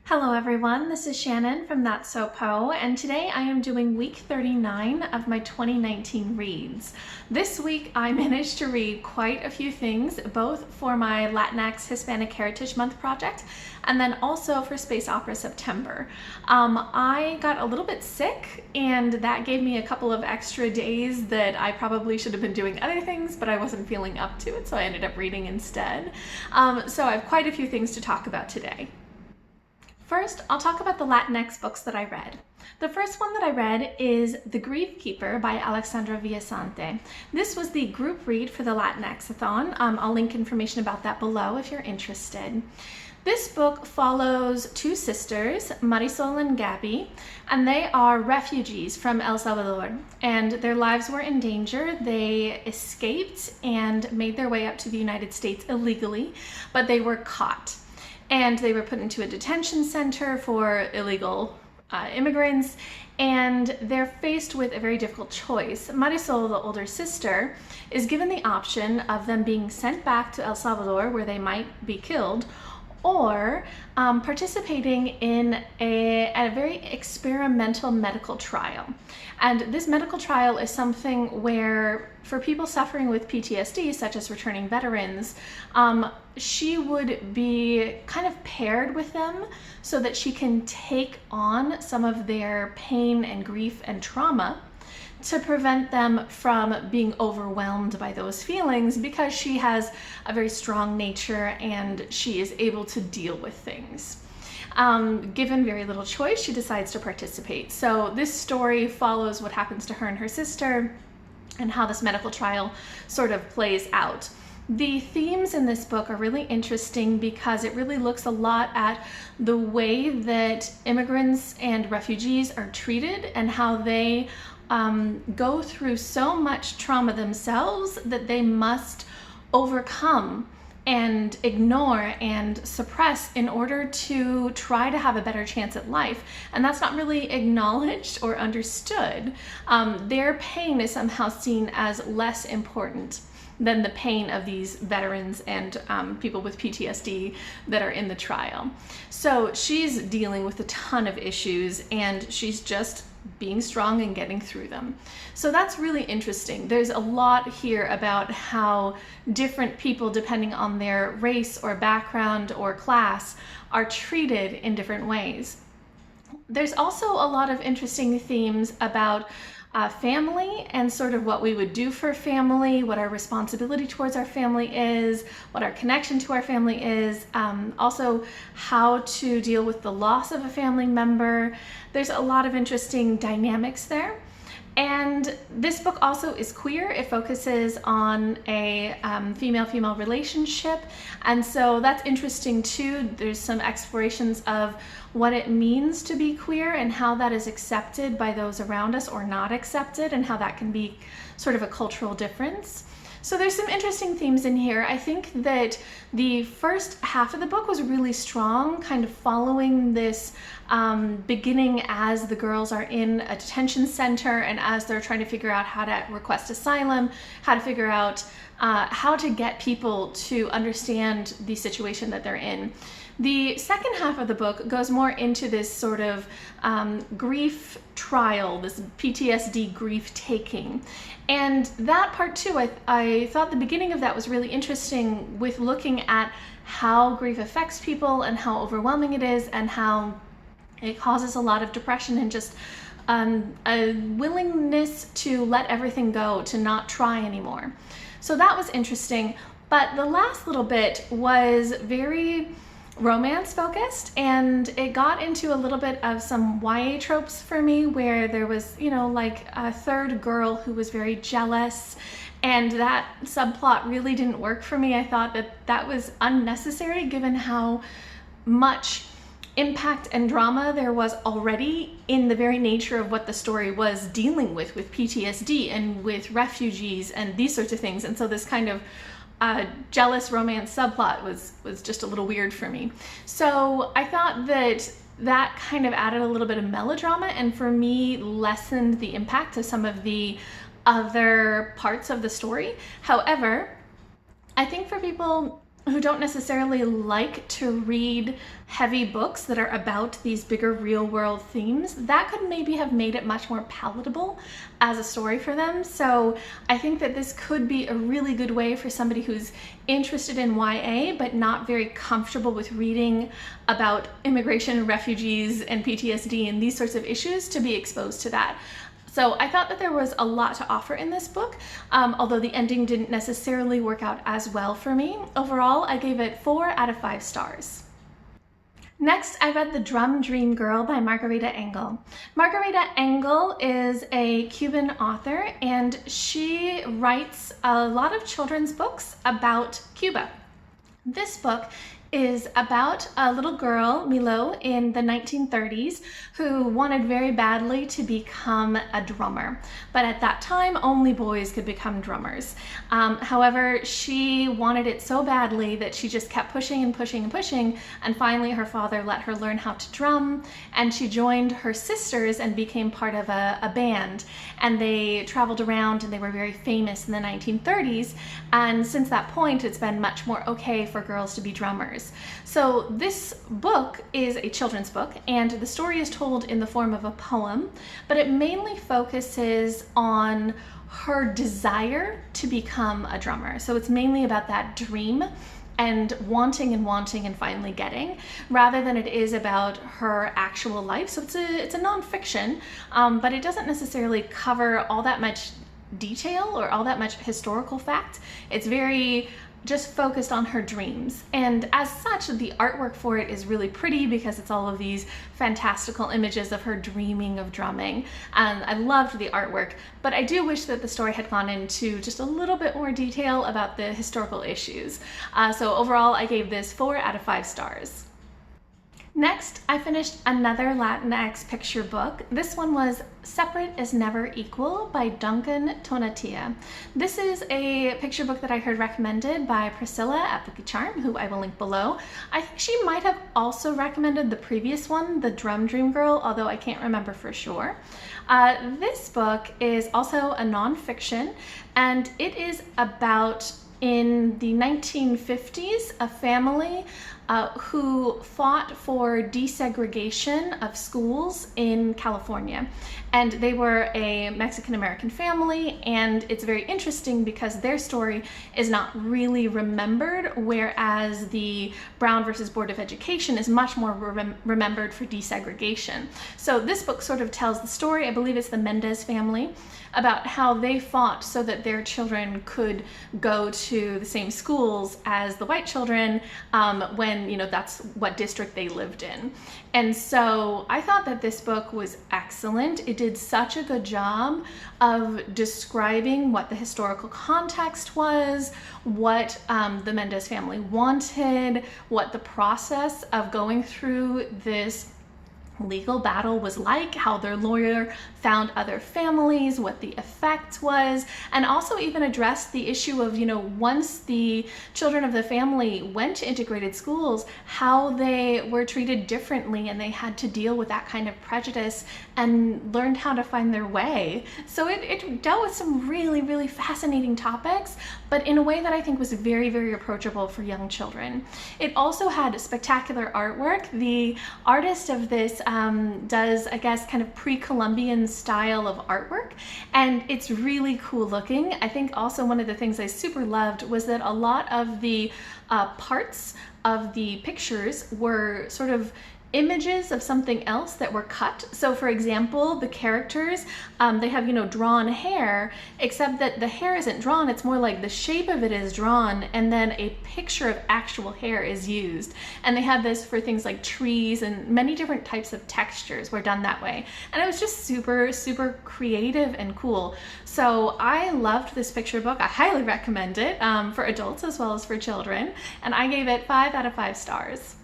Hello everyone, this is Shannon from That's So Po, and today I am doing week 39 of my 2019 reads. This week I managed to read quite a few things, both for my Latinx Hispanic Heritage Month project and then also for Space Opera September. I got a little bit sick and that gave me a couple of extra days that I probably should have been doing other things, but I wasn't feeling up to it, so I ended up reading instead. So I have quite a few things to talk about today. First, I'll talk about the Latinx books that I read. The first one that I read is The Grief Keeper by Alexandra Villasante. This was the group read for the Latinx-a-thon. I'll link information about that below if you're interested. This book follows two sisters, Marisol and Gabby, and they are refugees from El Salvador, and their lives were in danger. They escaped and made their way up to the United States illegally, but they were caught. And they were put into a detention center for illegal immigrants, and they're faced with a very difficult choice. Marisol, the older sister, is given the option of them being sent back to El Salvador where they might be killed, or participating in a very experimental medical trial. And this medical trial is something where, for people suffering with PTSD, such as returning veterans, she would be kind of paired with them so that she can take on some of their pain and grief and trauma to prevent them from being overwhelmed by those feelings, because she has a very strong nature and she is able to deal with things. Given very little choice, she decides to participate. So this story follows what happens to her and her sister and how this medical trial sort of plays out. The themes in this book are really interesting because it really looks a lot at the way that immigrants and refugees are treated and how they go through so much trauma themselves that they must overcome and ignore and suppress in order to try to have a better chance at life. And that's not really acknowledged or understood. Their pain is somehow seen as less important than the pain of these veterans and people with PTSD that are in the trial. So she's dealing with a ton of issues and she's just being strong and getting through them. So that's really interesting. There's a lot here about how different people, depending on their race or background or class, are treated in different ways. There's also a lot of interesting themes about family and sort of what we would do for family, what our responsibility towards our family is, what our connection to our family is, also how to deal with the loss of a family member. There's a lot of interesting dynamics there. And this book also is queer. It focuses on a female-female relationship. And so that's interesting too. There's some explorations of what it means to be queer and how that is accepted by those around us or not accepted, and how that can be sort of a cultural difference. So there's some interesting themes in here. I think that the first half of the book was really strong, kind of following this beginning as the girls are in a detention center and as they're trying to figure out how to request asylum, how to figure out how to get people to understand the situation that they're in. The second half of the book goes more into this sort of grief trial, this PTSD grief taking. And that part too, I thought the beginning of that was really interesting, with looking at how grief affects people and how overwhelming it is and how it causes a lot of depression and just a willingness to let everything go, to not try anymore. So that was interesting. But the last little bit was very romance focused, and it got into a little bit of some YA tropes for me, where there was, you know, like a third girl who was very jealous, and that subplot really didn't work for me. I thought that that was unnecessary given how much impact and drama there was already in the very nature of what the story was dealing with PTSD and with refugees and these sorts of things. And so this kind of jealous romance subplot was just a little weird for me. So I thought that that kind of added a little bit of melodrama, and for me lessened the impact of some of the other parts of the story. However, I think for people who don't necessarily like to read heavy books that are about these bigger real world themes, that could maybe have made it much more palatable as a story for them. So I think that this could be a really good way for somebody who's interested in YA but not very comfortable with reading about immigration, refugees, and PTSD and these sorts of issues to be exposed to that. So I thought that there was a lot to offer in this book, although the ending didn't necessarily work out as well for me. Overall, I gave it 4 out of 5 stars. Next, I read The Drum Dream Girl by Margarita Engle. Margarita Engle is a Cuban author, and she writes a lot of children's books about Cuba. This book is about a little girl, Milo, in the 1930s who wanted very badly to become a drummer. But at that time, only boys could become drummers. However, she wanted it so badly that she just kept pushing and pushing and pushing, and finally her father let her learn how to drum, and she joined her sisters and became part of a band. And they traveled around and they were very famous in the 1930s, and since that point it's been much more okay for girls to be drummers. So this book is a children's book, and the story is told in the form of a poem, but it mainly focuses on her desire to become a drummer. So it's mainly about that dream and wanting and finally getting, rather than it is about her actual life. So it's a nonfiction, but it doesn't necessarily cover all that much detail or all that much historical fact. It's very just focused on her dreams, and as such the artwork for it is really pretty because it's all of these fantastical images of her dreaming of drumming, and I loved the artwork, but I do wish that the story had gone into just a little bit more detail about the historical issues. So overall I gave this 4 out of 5 stars. Next, I finished another Latinx picture book. This one was Separate is Never Equal by Duncan Tonatiuh. This is a picture book that I heard recommended by Priscilla at Bookie, who I will link below. I think she might have also recommended the previous one, The Drum Dream Girl, although I can't remember for sure. This book is also a nonfiction, and it is about, in the 1950s, a family who fought for desegregation of schools in California. And they were a Mexican-American family, and it's very interesting because their story is not really remembered, whereas the Brown versus Board of Education is much more remembered for desegregation. So this book sort of tells the story, I believe it's the Mendez family, about how they fought so that their children could go to the same schools as the white children when, that's what district they lived in. And so I thought that this book was excellent. It did such a good job of describing what the historical context was, what the Mendez family wanted, what the process of going through this legal battle was like, how their lawyer found other families, what the effect was, and also even addressed the issue of, once the children of the family went to integrated schools, how they were treated differently and they had to deal with that kind of prejudice and learned how to find their way. So it dealt with some really, really fascinating topics, but in a way that I think was very, very approachable for young children. It also had spectacular artwork. The artist of this does, I guess, kind of pre-Columbian style of artwork, and it's really cool looking. I think also one of the things I super loved was that a lot of the parts of the pictures were sort of images of something else that were cut. So for example, the characters, they have, drawn hair, except that the hair isn't drawn, it's more like the shape of it is drawn, and then a picture of actual hair is used. And they have this for things like trees, and many different types of textures were done that way. And it was just super, super creative and cool. So I loved this picture book. I highly recommend it for adults as well as for children. And I gave it 5 out of 5 stars.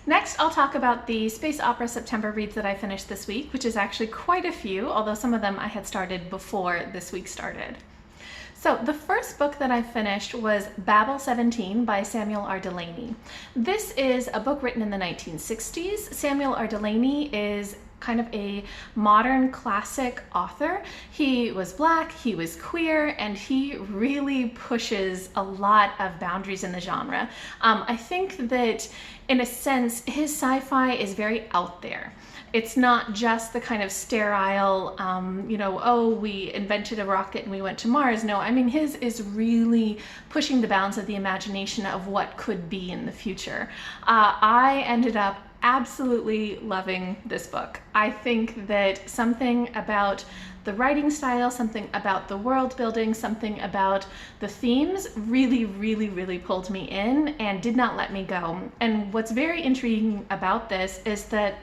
Next, I'll talk about the Space Opera September reads that I finished this week, which is actually quite a few, although some of them I had started before this week started. So the first book that I finished was Babel 17 by Samuel R. Delaney. This is a book written in the 1960s. Samuel R. Delaney is kind of a modern classic author. He was Black, he was queer, and he really pushes a lot of boundaries in the genre. I think that in a sense, his sci-fi is very out there. It's not just the kind of sterile, you know, oh, we invented a rocket and we went to Mars. No, I mean, his is really pushing the bounds of the imagination of what could be in the future. I ended up absolutely loving this book. I think that something about the writing style, something about the world building, something about the themes really pulled me in and did not let me go. And what's very intriguing about this is that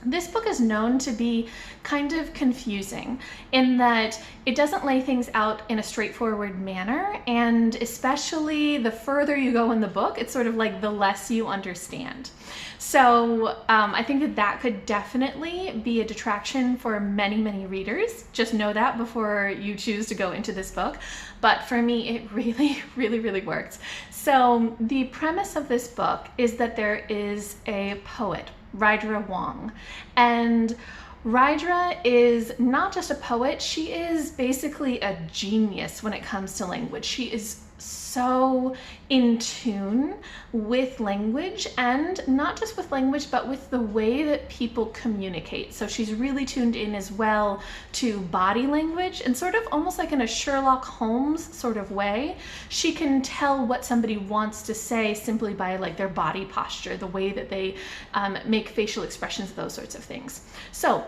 this book is known to be kind of confusing in that it doesn't lay things out in a straightforward manner, and especially the further you go in the book, it's sort of like the less you understand. So I think that that could definitely be a detraction for many readers. Just know that before you choose to go into this book. But for me, it really worked. So the premise of this book is that there is a poet, Rydra Wong, and Rydra is not just a poet, she is basically a genius when it comes to language. She is so in tune with language, and not just with language, but with the way that people communicate. So she's really tuned in as well to body language, and sort of almost like in a Sherlock Holmes sort of way. She can tell what somebody wants to say simply by like their body posture, the way that they make facial expressions, those sorts of things. So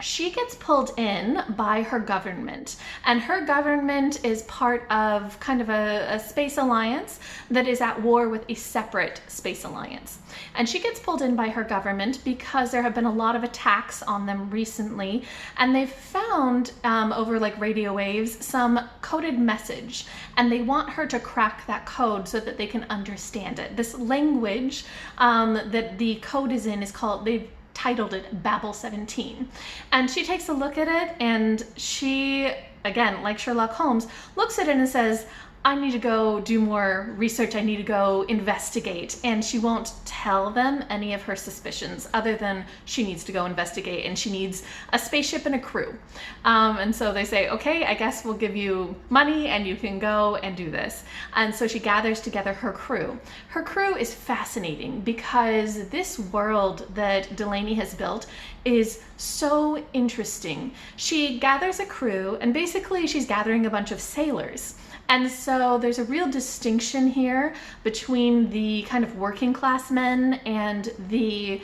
she gets pulled in by her government, and her government is part of kind of a space alliance that is at war with a separate space alliance. And she gets pulled in by her government because there have been a lot of attacks on them recently, and they've found over like radio waves some coded message, and they want her to crack that code so that they can understand it. This language that the code is in is called, they've titled it Babel 17. And she takes a look at it, and she, again, like Sherlock Holmes, looks at it and says, I need to go do more research, I need to go investigate. And she won't tell them any of her suspicions other than she needs to go investigate, and she needs a spaceship and a crew. And so they say, okay, I guess we'll give you money and you can go and do this. And so she gathers together her crew. Her crew is fascinating because this world that Delaney has built is so interesting. She gathers a crew, and basically she's gathering a bunch of sailors. And so there's a real distinction here between the kind of working class men and the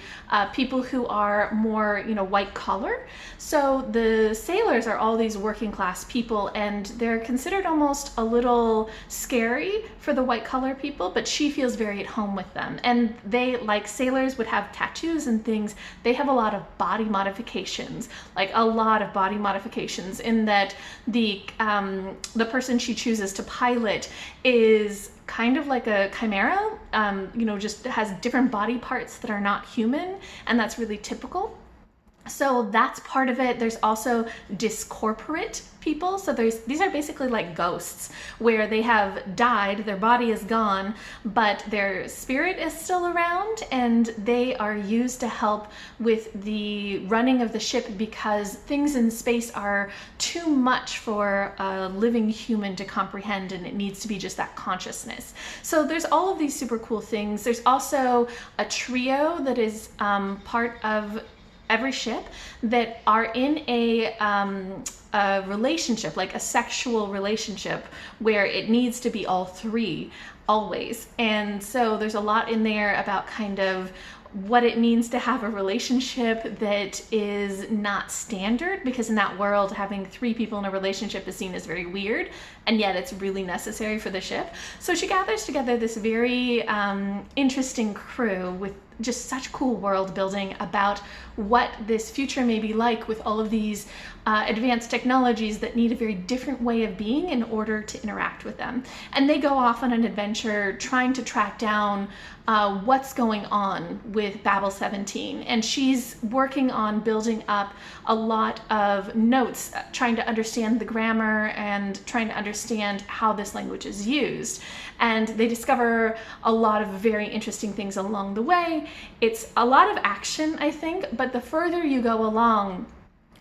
people who are more, you know, white collar. So the sailors are all these working class people, and they're considered almost a little scary for the white collar people, but she feels very at home with them. And they, like sailors would have tattoos and things, they have a lot of body modifications, like a lot of body modifications, in that the person she chooses to pilot is kind of like a chimera, you know, just has different body parts that are not human, and that's really typical. So that's part of it. There's also discorporate people. So these are basically like ghosts, where they have died, their body is gone, but their spirit is still around, and they are used to help with the running of the ship because things in space are too much for a living human to comprehend, and it needs to be just that consciousness. So there's all of these super cool things. There's also a trio that is part of every ship that are in a relationship, like a sexual relationship, where it needs to be all three always. And so there's a lot in there about kind of what it means to have a relationship that is not standard, because in that world having three people in a relationship is seen as very weird, and yet it's really necessary for the ship. So she gathers together this very interesting crew with just such cool world building about what this future may be like with all of these advanced technologies that need a very different way of being in order to interact with them. And they go off on an adventure trying to track down what's going on with Babel 17. And she's working on building up a lot of notes, trying to understand the grammar and trying to understand how this language is used. And they discover a lot of very interesting things along the way. It's a lot of action, I think, but the further you go along,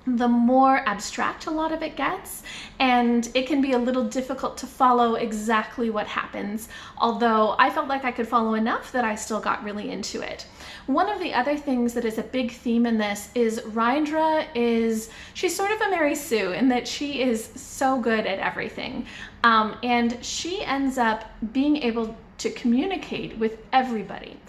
the more abstract a lot of it gets, and it can be a little difficult to follow exactly what happens, although I felt like I could follow enough that I still got really into it. One of the other things that is a big theme in this is she's sort of a Mary Sue in that she is so good at everything, and she ends up being able to communicate with everybody.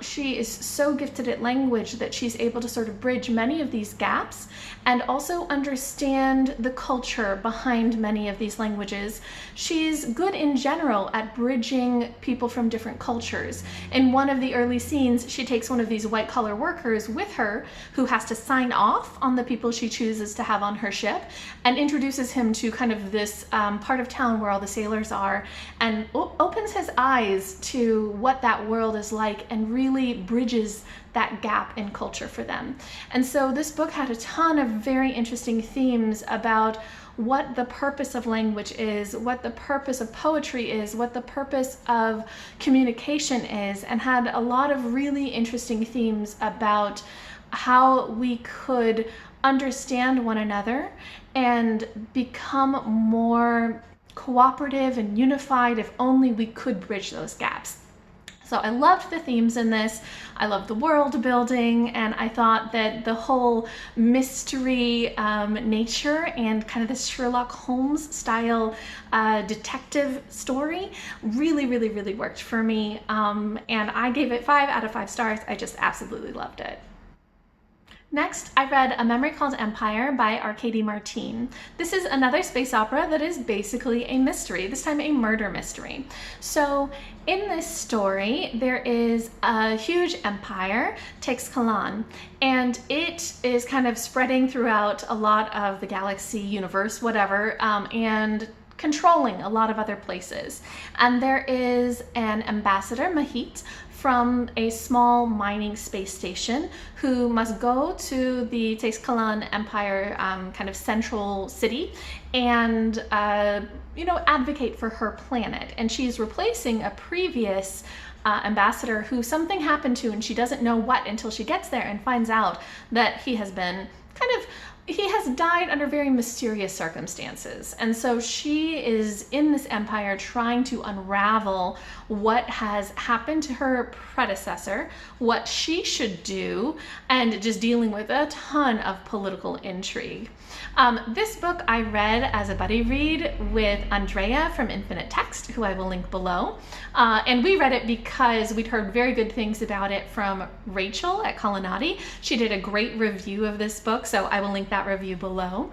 She is so gifted at language that she's able to sort of bridge many of these gaps and also understand the culture behind many of these languages. She's good in general at bridging people from different cultures. In one of the early scenes, she takes one of these white-collar workers with her who has to sign off on the people she chooses to have on her ship, and introduces him to kind of this part of town where all the sailors are, and opens his eyes to what that world is like and really bridges that gap in culture for them. And so this book had a ton of very interesting themes about what the purpose of language is, what the purpose of poetry is, what the purpose of communication is, and had a lot of really interesting themes about how we could understand one another and become more cooperative and unified if only we could bridge those gaps. So I loved the themes in this. I loved the world building, and I thought that the whole mystery nature and kind of the Sherlock Holmes style detective story really, really, really worked for me. And I gave it 5 out of 5 stars. I just absolutely loved it. Next, I read A Memory Called Empire by Arkady Martine. This is another space opera that is basically a mystery, this time a murder mystery. So in this story, there is a huge empire, Teixcalan, and it is kind of spreading throughout a lot of the galaxy, universe, whatever, and controlling a lot of other places. And there is an ambassador, Mahit, from a small mining space station who must go to the Teixcalan Empire kind of central city and advocate for her planet. And she's replacing a previous ambassador who something happened to, and she doesn't know what until she gets there and finds out that he has died under very mysterious circumstances. And so she is in this empire trying to unravel what has happened to her predecessor, what she should do, and just dealing with a ton of political intrigue. This book I read as a buddy read with Andreea from Infinite Text, who I will link below. And we read it because we'd heard very good things about it from Rachel at Kalanadi. She did a great review of this book, so I will link that review below.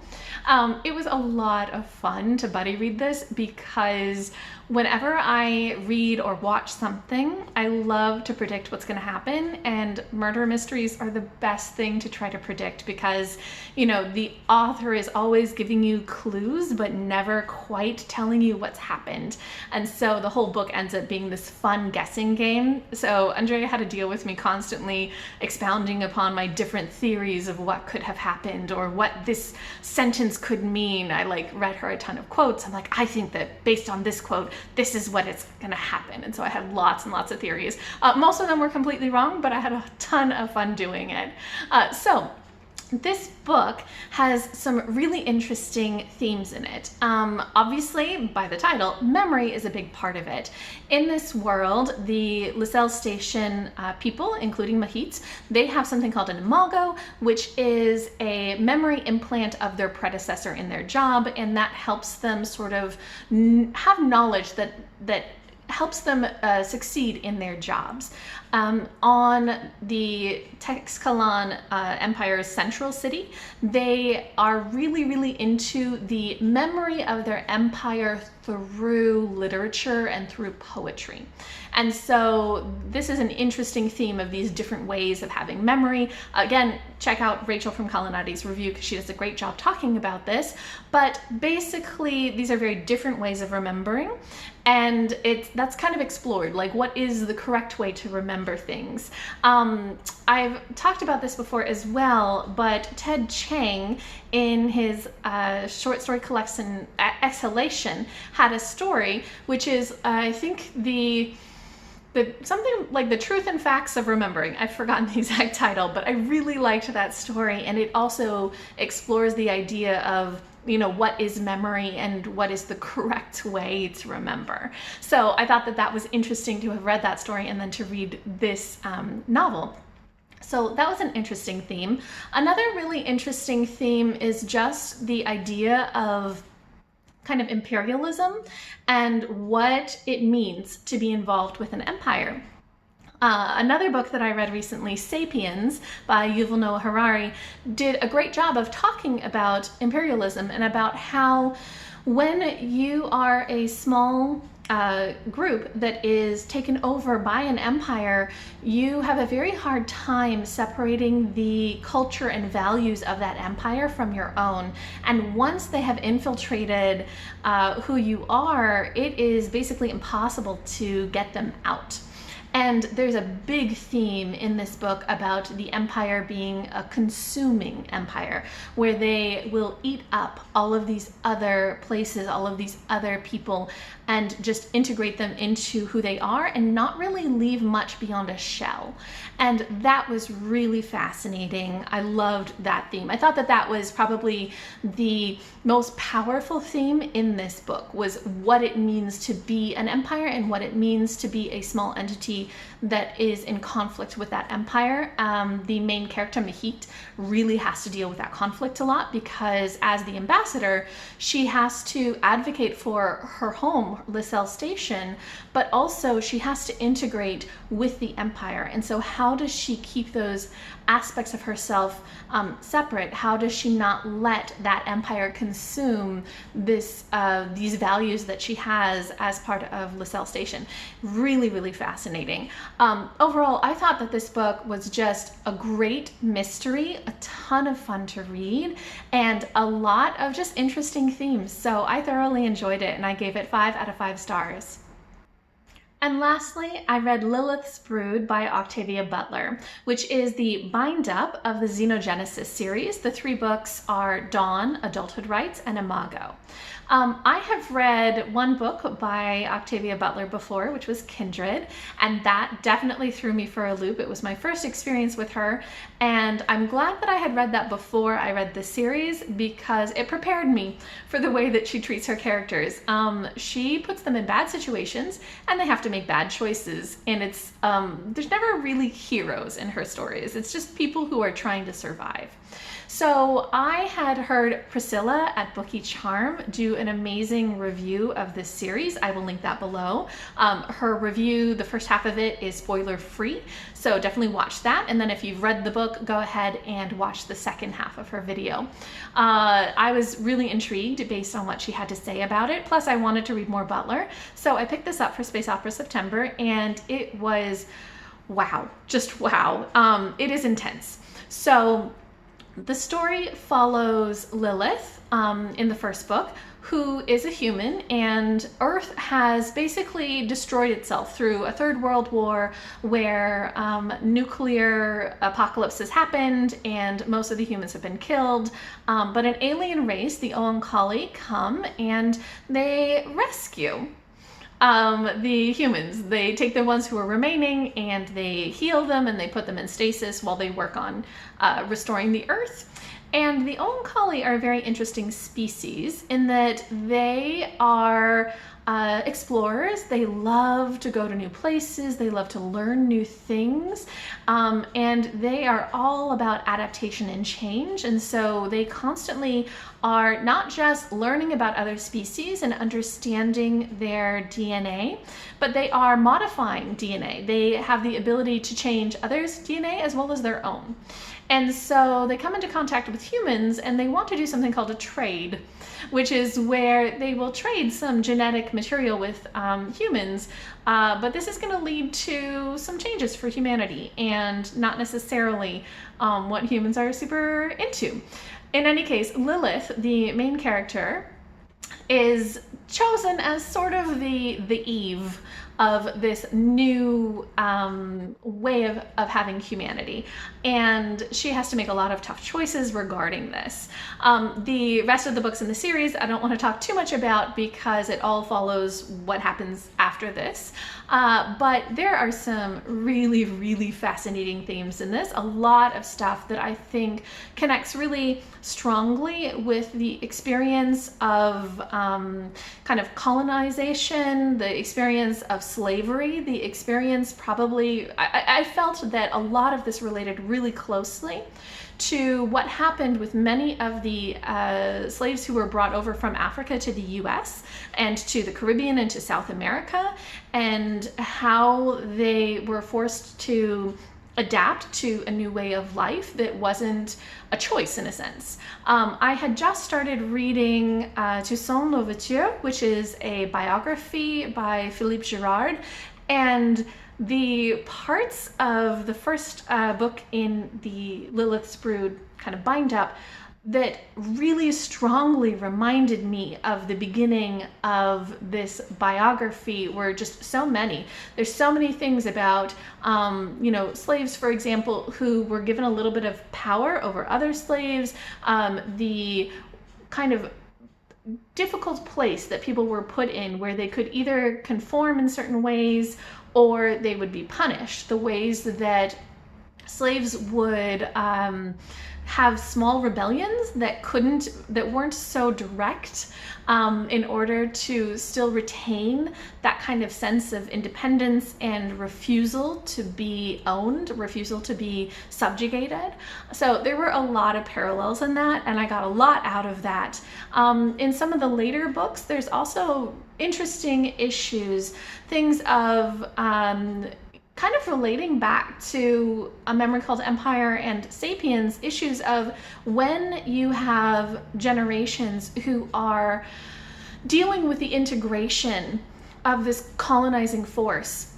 It was a lot of fun to buddy read this because whenever I read or watch something, I love to predict what's going to happen, and murder mysteries are the best thing to try to predict because, the author is always giving you clues but never quite telling you what's happened. And so the whole book ends up being this fun guessing game. So Andreea had to deal with me constantly expounding upon my different theories of what could have happened or what this sentence could mean. I read her a ton of quotes. I'm like, I think that based on this quote, this is what it's gonna happen. And so I had lots and lots of theories. Most of them were completely wrong, but I had a ton of fun doing it. So this book has some really interesting themes in it. Obviously, by the title, memory is a big part of it. In this world, the Liliths Station people, including Mahits, they have something called an imago, which is a memory implant of their predecessor in their job, and that helps them sort of have knowledge that helps them succeed in their jobs. On the Teixcalan Empire's central city, they are really, really into the memory of their empire through literature and through poetry. And so this is an interesting theme of these different ways of having memory. Again, check out Rachel from Kalanadi's review because she does a great job talking about this. But basically, these are very different ways of remembering. And that's kind of explored, like what is the correct way to remember things. I've talked about this before as well, but Ted Chiang in his short story collection Exhalation had a story which is I think something like The Truth and Facts of Remembering. I've forgotten the exact title, but I really liked that story, and it also explores the idea of, you know, what is memory and what is the correct way to remember. So I thought that that was interesting to have read that story and then to read this novel. So that was an interesting theme. Another really interesting theme is just the idea of kind of imperialism and what it means to be involved with an empire. Another book that I read recently, Sapiens by Yuvah Noah Harari, did a great job of talking about imperialism and about how when you are a small group that is taken over by an empire, you have a very hard time separating the culture and values of that empire from your own. And once they have infiltrated who you are, it is basically impossible to get them out. And there's a big theme in this book about the empire being a consuming empire, where they will eat up all of these other places, all of these other people, and just integrate them into who they are and not really leave much beyond a shell. And that was really fascinating. I loved that theme. I thought that that was probably the most powerful theme in this book, was what it means to be an empire and what it means to be a small entity that is in conflict with that empire. The main character, Mahit, really has to deal with that conflict a lot, because as the ambassador, she has to advocate for her home, Liliths Station, but also she has to integrate with the empire. And so how does she keep those aspects of herself separate? How does she not let that empire consume these values that she has as part of Liliths Station? Really, really fascinating. Overall, I thought that this book was just a great mystery, a ton of fun to read, and a lot of just interesting themes. So I thoroughly enjoyed it, and I gave it 5 out of 5 stars. And lastly, I read Liliths Brew by Octavia Butler, which is the bind-up of the Xenogenesis series. The 3 books are Dawn, Adulthood Rites, and Imago. I have read one book by Octavia Butler before, which was Kindred, and that definitely threw me for a loop. It was my first experience with her, and I'm glad that I had read that before I read the series, because it prepared me for the way that she treats her characters. She puts them in bad situations, and they have to make bad choices, and it's there's never really heroes in her stories. It's just people who are trying to survive. So I had heard Priscilla at Bookie Charm do an amazing review of this series. I will link that below. Her review, the first half of it, is spoiler free, so definitely watch that. And then if you've read the book, go ahead and watch the second half of her video. I was really intrigued based on what she had to say about it. Plus I wanted to read more Butler. So I picked this up for Space Opera September, and it was wow, just wow. It is intense. So the story follows Lilith in the first book, who is a human, and Earth has basically destroyed itself through a third world war where nuclear apocalypse has happened and most of the humans have been killed. But an alien race, the Oankali, come and they rescue the humans. They take the ones who are remaining and they heal them and they put them in stasis while they work on restoring the Earth. And the Oankali are a very interesting species in that they are explorers. They love to go to new places. They love to learn new things. And they are all about adaptation and change. And so they constantly are not just learning about other species and understanding their DNA, but they are modifying DNA. They have the ability to change others' DNA as well as their own. And so they come into contact with humans and they want to do something called a trade, which is where they will trade some genetic material with humans, but this is going to lead to some changes for humanity and not necessarily what humans are super into. In any case, Lilith, the main character, is chosen as sort of the Eve of this new way of having humanity. And she has to make a lot of tough choices regarding this. The rest of the books in the series I don't want to talk too much about because it all follows what happens after this. But there are some really, really fascinating themes in this. A lot of stuff that I think connects really strongly with the experience of kind of colonization, the experience of slavery, the experience probably, I felt that a lot of this related really closely to what happened with many of the slaves who were brought over from Africa to the US and to the Caribbean and to South America, and how they were forced to adapt to a new way of life that wasn't a choice in a sense. I had just started reading Toussaint Louverture, which is a biography by Philippe Girard, and the parts of the first book in the Liliths Brew kind of bind up that really strongly reminded me of the beginning of this biography were just so many. There's so many things about, you know, slaves, for example, who were given a little bit of power over other slaves, the kind of difficult place that people were put in where they could either conform in certain ways or they would be punished, the ways that slaves would have small rebellions that weren't so direct, in order to still retain that kind of sense of independence and refusal to be owned, refusal to be subjugated. So there were a lot of parallels in that, and I got a lot out of that. In some of the later books, there's also interesting issues, things of kind of relating back to a memory called Empire and Sapiens, issues of when you have generations who are dealing with the integration of this colonizing force.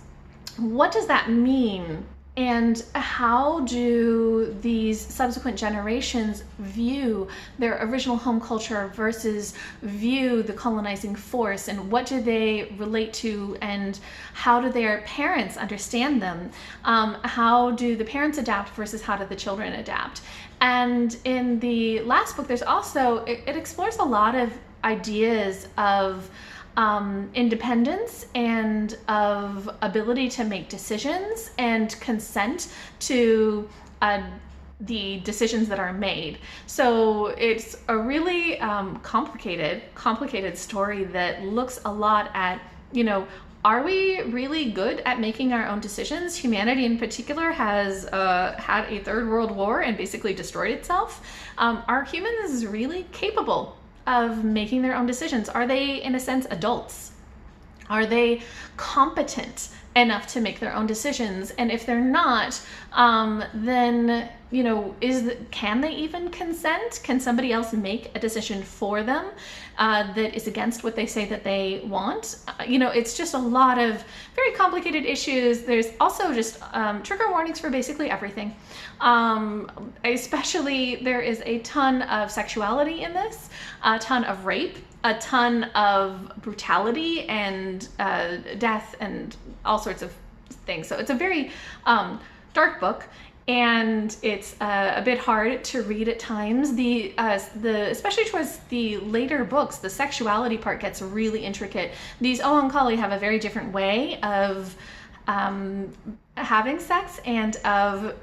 What does that mean? And how do these subsequent generations view their original home culture versus view the colonizing force, and what do they relate to, and how do their parents understand them? How do the parents adapt versus how do the children adapt? And in the last book, there's also, it explores a lot of ideas of independence and of ability to make decisions and consent to the decisions that are made. So it's a really complicated story that looks a lot at, you know, are we really good at making our own decisions? Humanity in particular has had a third world war and basically destroyed itself. Are humans really capable of making their own decisions? Are they, in a sense, adults? Are they competent enough to make their own decisions? And if they're not, then, you know, can they even consent? Can somebody else make a decision for them that is against what they say that they want? You know, it's just a lot of very complicated issues. There's also just trigger warnings for basically everything. Especially, there is a ton of sexuality in this, a ton of rape, a ton of brutality and death and all sorts of things. So it's a very dark book, and it's a bit hard to read at times. The especially towards the later books, the sexuality part gets really intricate. These Oankali have a very different way of having sex and of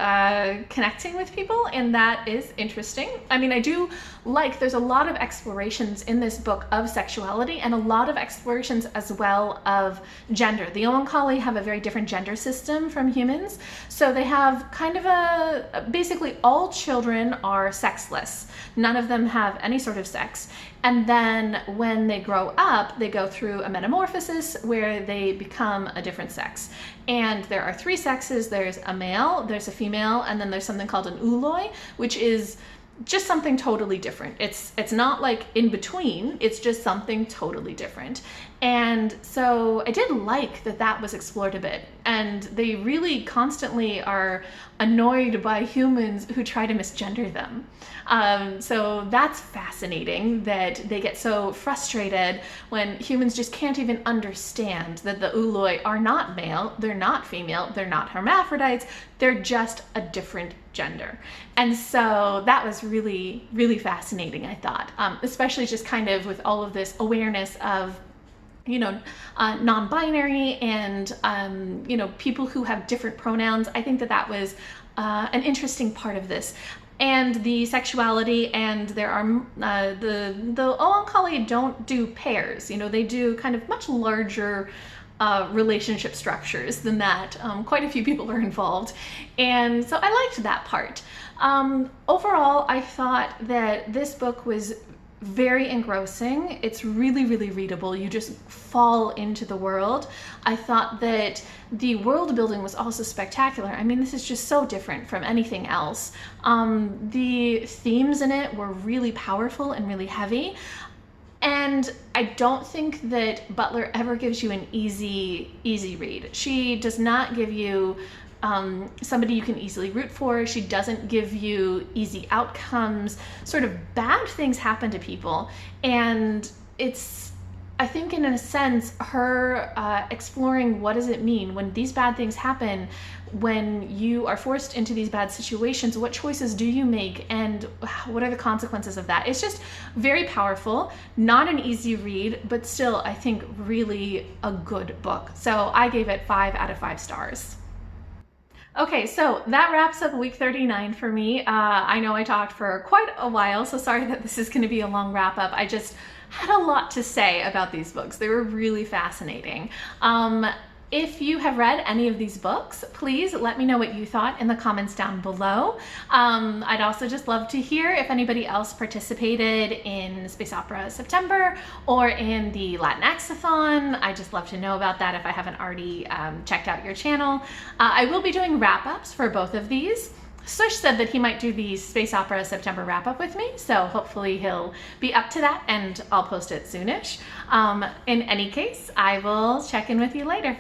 connecting with people, and that is interesting. I mean, I do like, there's a lot of explorations in this book of sexuality and a lot of explorations as well of gender. The Oankali have a very different gender system from humans. So they have kind of basically all children are sexless. None of them have any sort of sex. And then when they grow up, they go through a metamorphosis where they become a different sex. And there are three sexes. There's a male, there's a female, and then there's something called an ouloi, which is just something totally different. It's not like in between, it's just something totally different. And so I did like that was explored a bit. and they really constantly are annoyed by humans who try to misgender them. So that's fascinating that they get so frustrated when humans just can't even understand that the Uloi are not male, they're not female, they're not hermaphrodites, they're just a different gender. And so that was really, really fascinating, I thought, especially just kind of with all of this awareness of, you know, non-binary and, you know, people who have different pronouns. I think that that was an interesting part of this. And the sexuality, and there are the Oankali don't do pairs, you know, they do kind of much larger relationship structures than that. Quite a few people are involved, and so I liked that part. Overall, I thought that this book was very engrossing. It's really, really readable. You just fall into the world. I thought that the world building was also spectacular. I mean, this is just so different from anything else. The themes in it were really powerful and really heavy. And I don't think that Butler ever gives you an easy read. She does not give you somebody you can easily root for. She doesn't give you easy outcomes. Sort of bad things happen to people, and it's, I think in a sense, her exploring what does it mean when these bad things happen, when you are forced into these bad situations, what choices do you make and what are the consequences of that? It's just very powerful, not an easy read, but still I think really a good book. So I gave it 5 out of 5 stars. Okay, so that wraps up week 39 for me. I know I talked for quite a while, so sorry that this is going to be a long wrap up. I just had a lot to say about these books. They were really fascinating. If you have read any of these books, please let me know what you thought in the comments down below. I'd also just love to hear if anybody else participated in Space Opera September or in the Latinx-a-thon. I just love to know about that if I haven't already checked out your channel. I will be doing wrap-ups for both of these. Sush said that he might do the Space Opera September wrap-up with me, so hopefully he'll be up to that and I'll post it soonish. In any case, I will check in with you later.